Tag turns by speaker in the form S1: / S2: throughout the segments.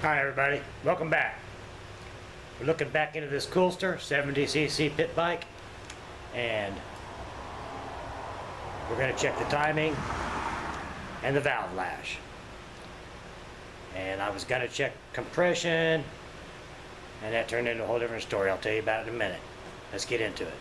S1: Hi everybody, welcome back. We're looking back into this Coolster 70cc pit bike, and we're going to check the timing and the valve lash. And I was going to check compression, and that turned into a whole different story. I'll tell you about it in a minute. Let's get into it.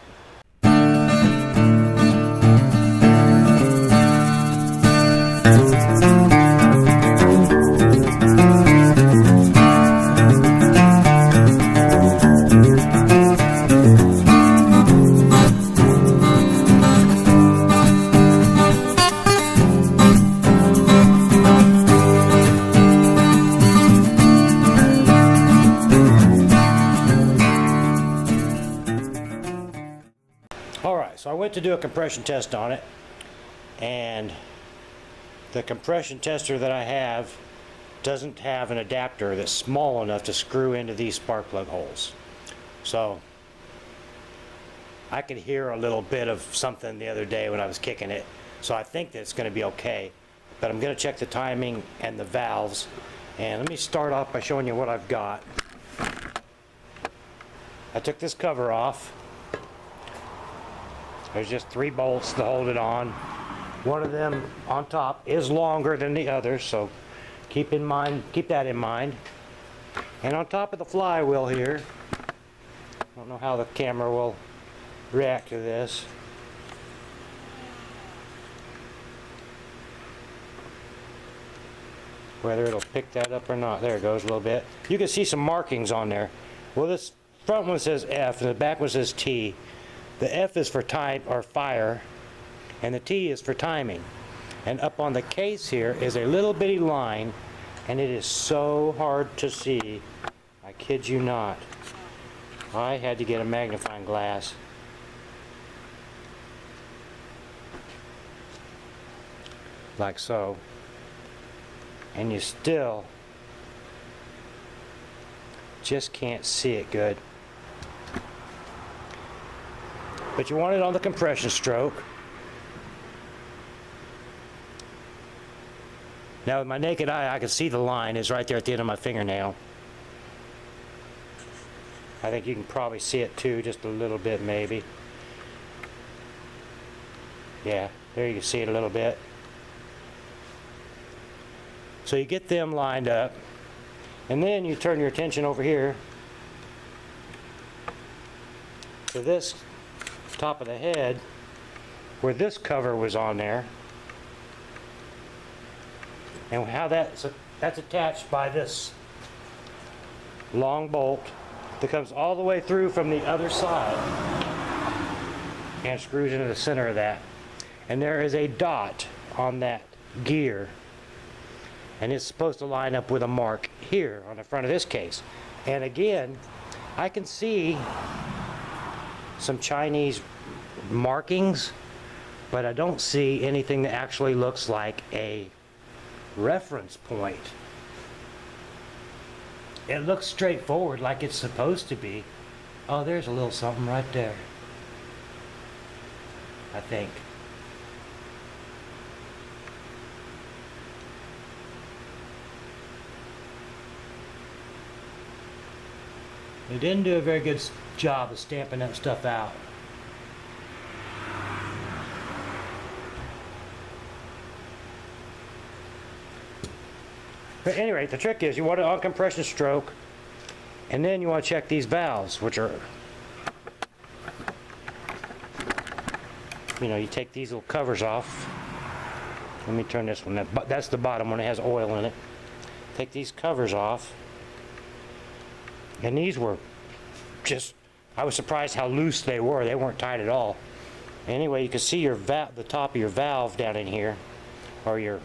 S1: So I went to do a compression test on it, and the compression tester that I have doesn't have an adapter that's small enough to screw into these spark plug holes. So I could hear a little bit of something the other day when I was kicking it, so I think that it's going to be okay. But I'm going to check the timing and the valves, and let me start off by showing you what I've got. I took this cover off. There's just 3 bolts to hold it on. One of them on top is longer than the other, so keep that in mind. And on top of the flywheel here, I don't know how the camera will react to this. Whether it'll pick that up or not. There it goes a little bit. You can see some markings on there. Well, this front one says F and the back one says T. The F is for time or fire, and the T is for timing. And up on the case here is a little bitty line, and it is so hard to see. I kid you not. I had to get a magnifying glass. Like so. And you still just can't see it good. But you want it on the compression stroke. Now with my naked eye, I can see the line is right there at the end of my fingernail. I think you can probably see it too, just a little bit maybe. Yeah, there you can see it a little bit. So you get them lined up, and then you turn your attention over here to this top of the head where this cover was on there, and how that's attached by this long bolt that comes all the way through from the other side and screws into the center of that. And there is a dot on that gear, and it's supposed to line up with a mark here on the front of this case. And again, I can see some Chinese markings, but I don't see anything that actually looks like a reference point. It looks straightforward like it's supposed to be. Oh, there's a little something right there, I think. They didn't do a very good job of stamping that stuff out. But anyway, the trick is you want it on compression stroke, and then you want to check these valves, which are, you take these little covers off. Let me turn this one. That's the bottom one. It has oil in it. Take these covers off. And these were just, I was surprised how loose they were. They weren't tight at all. Anyway, you can see the top of your valve down in here, or your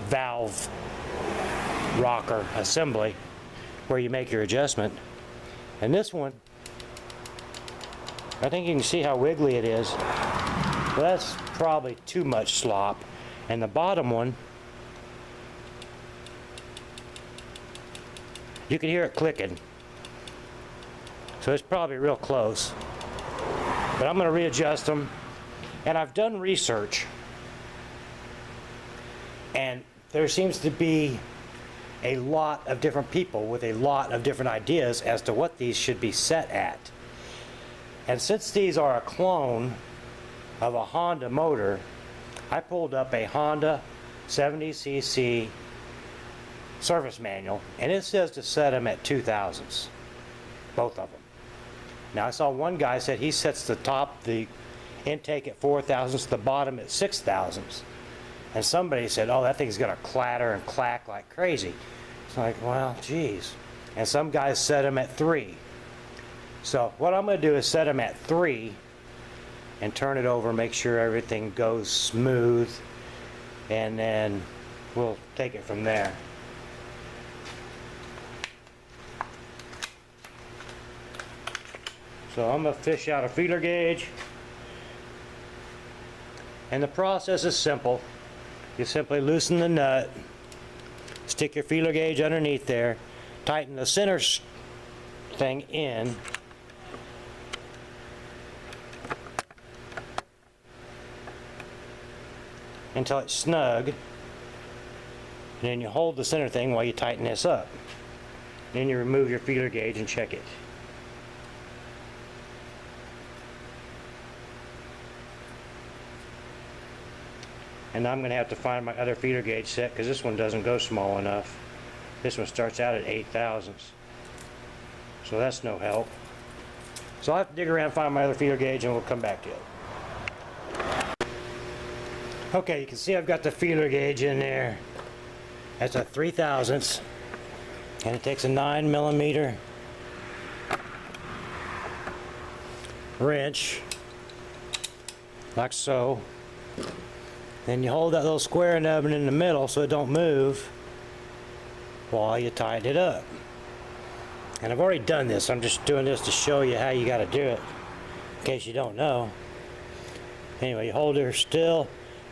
S1: valve rocker assembly, where you make your adjustment. And this one, I think you can see how wiggly it is. Well, that's probably too much slop. And the bottom one, you can hear it clicking. So it's probably real close. But I'm going to readjust them. And I've done research, and there seems to be a lot of different people with a lot of different ideas as to what these should be set at. And since these are a clone of a Honda motor, I pulled up a Honda 70cc service manual, and it says to set them at 2000s, both of them. Now I saw one guy said he sets the intake at 4000s, the bottom at 6000s. And somebody said, oh, that thing's gonna clatter and clack like crazy. It's like, well, geez. And some guys set them at 3. So what I'm gonna do is set them at 3 and turn it over, make sure everything goes smooth, and then we'll take it from there. So I'm gonna fish out a feeler gauge, and the process is simple. You simply loosen the nut, stick your feeler gauge underneath there, tighten the center thing in, until it's snug, and then you hold the center thing while you tighten this up. Then you remove your feeler gauge and check it. And I'm going to have to find my other feeler gauge set because this one doesn't go small enough. This one starts out at 8/1000. So that's no help. So I'll have to dig around and find my other feeler gauge, and we'll come back to it. Okay, you can see I've got the feeler gauge in there. That's a 3/1000, and it takes a 9mm wrench, like so. Then you hold that little square nubbin in the middle so it don't move while you tighten it up. And I've already done this. I'm just doing this to show you how you got to do it, in case you don't know. Anyway, you hold her still,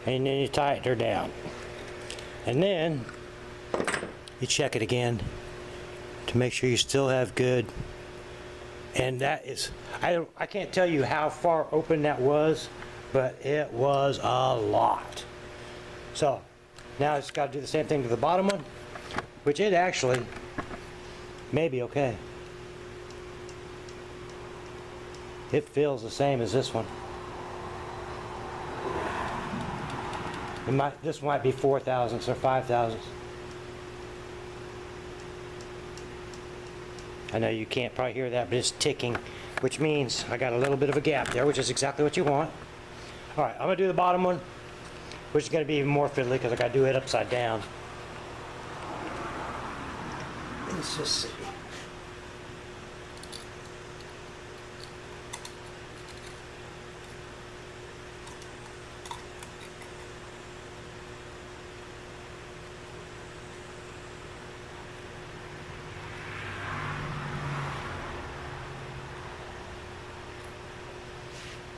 S1: and then you tighten her down. And then you check it again to make sure you still have good. And that is, I can't tell you how far open that was, but it was a lot. So now I just got to do the same thing to the bottom one, which it actually may be okay. It feels the same as this one. This might be 4/1000 or 5/1000. I know you can't probably hear that, but it's ticking, which means I got a little bit of a gap there, which is exactly what you want. All right, I'm gonna do the bottom one, which is gonna be even more fiddly because I gotta do it upside down. Let's just see.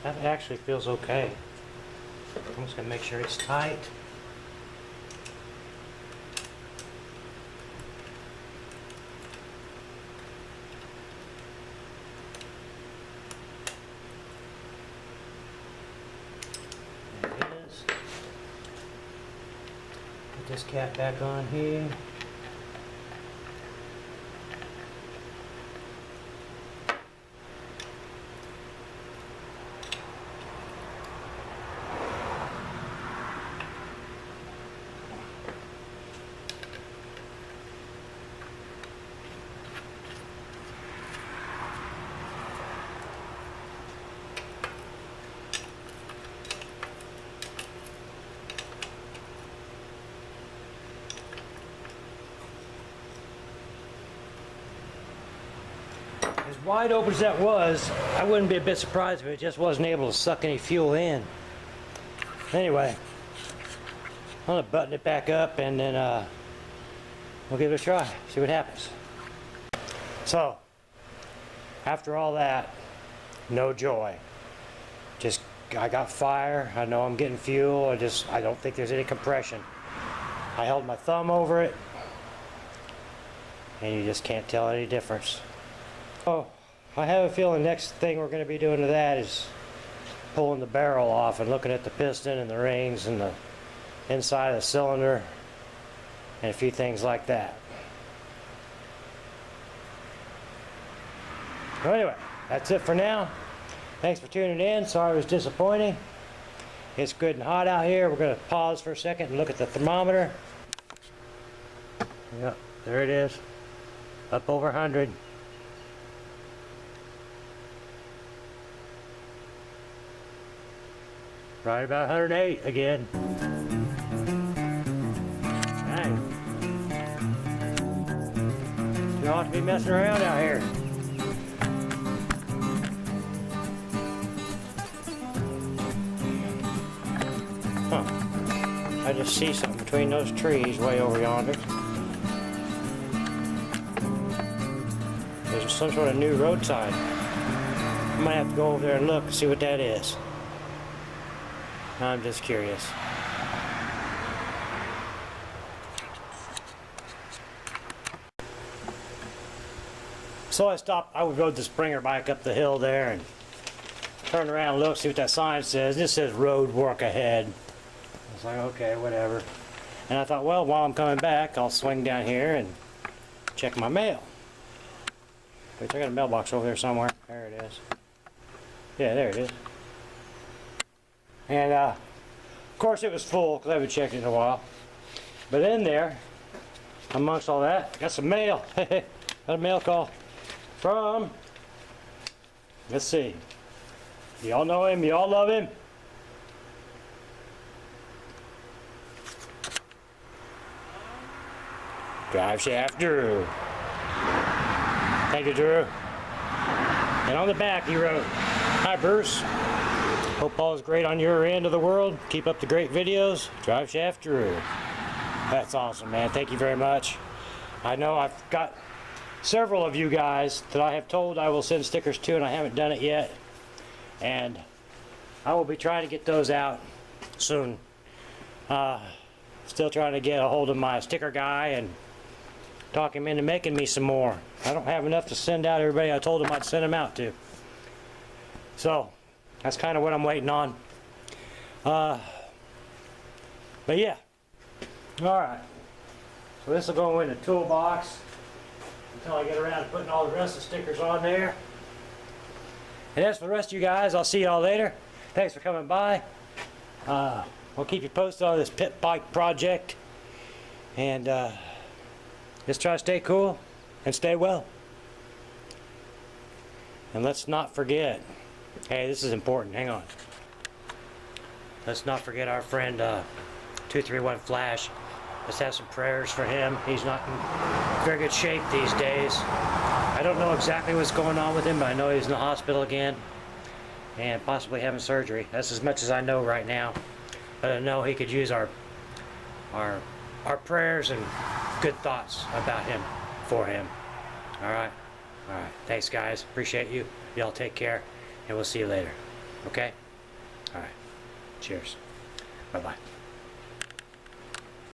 S1: That actually feels okay. I'm just going to make sure it's tight. There it is. Put this cap back on here. As wide open as that was, I wouldn't be a bit surprised if it just wasn't able to suck any fuel in. Anyway, I'm going to button it back up, and then we'll give it a try, see what happens. So, after all that, no joy. Just, I got fire, I know I'm getting fuel, I don't think there's any compression. I held my thumb over it, and you just can't tell any difference. Oh, I have a feeling the next thing we're going to be doing to that is pulling the barrel off and looking at the piston and the rings and the inside of the cylinder and a few things like that. So anyway, that's it for now. Thanks for tuning in. Sorry it was disappointing. It's good and hot out here. We're going to pause for a second and look at the thermometer. Yep, there it is. Up over 100. Right about 108 again. Dang. You ought to be messing around out here. Huh. I just see something between those trees way over yonder. There's some sort of new road sign. I might have to go over there and look, see what that is. I'm just curious. So I stopped, I rode the Springer bike up the hill there and turned around and looked, see what that sign says. This says road work ahead. I was like, okay, whatever. And I thought, well, while I'm coming back, I'll swing down here and check my mail. Wait, I got a mailbox over there somewhere. There it is. Yeah, there it is. And of course it was full because I haven't checked it in a while. But in there, amongst all that, got some mail. Got a mail call from, let's see, y'all know him, y'all love him. Drive Shaft Drew. Thank you, Drew. And on the back he wrote, "Hi Bruce. Hope all is great on your end of the world. Keep up the great videos. Drive Shaft Drew." That's awesome, man. Thank you very much. I know I've got several of you guys that I have told I will send stickers to, and I haven't done it yet. And I will be trying to get those out soon. Still trying to get a hold of my sticker guy and talk him into making me some more. I don't have enough to send out everybody I told him I'd send them out to. So that's kind of what I'm waiting on. But yeah. Alright. So this will go in the toolbox until I get around to putting all the rest of the stickers on there. And as for the rest of you guys, I'll see y'all later. Thanks for coming by. We'll keep you posted on this pit bike project. And just try to stay cool and stay well. And let's not forget, hey, this is important, hang on. Let's not forget our friend 231 Flash. Let's have some prayers for him. He's not in very good shape these days. I don't know exactly what's going on with him, but I know he's in the hospital again and possibly having surgery. That's as much as I know right now. But I know he could use our prayers and good thoughts about him, for him. Alright? Alright. Thanks guys. Appreciate you. Y'all take care. And we'll see you later. Okay? Alright. Cheers. Bye-bye.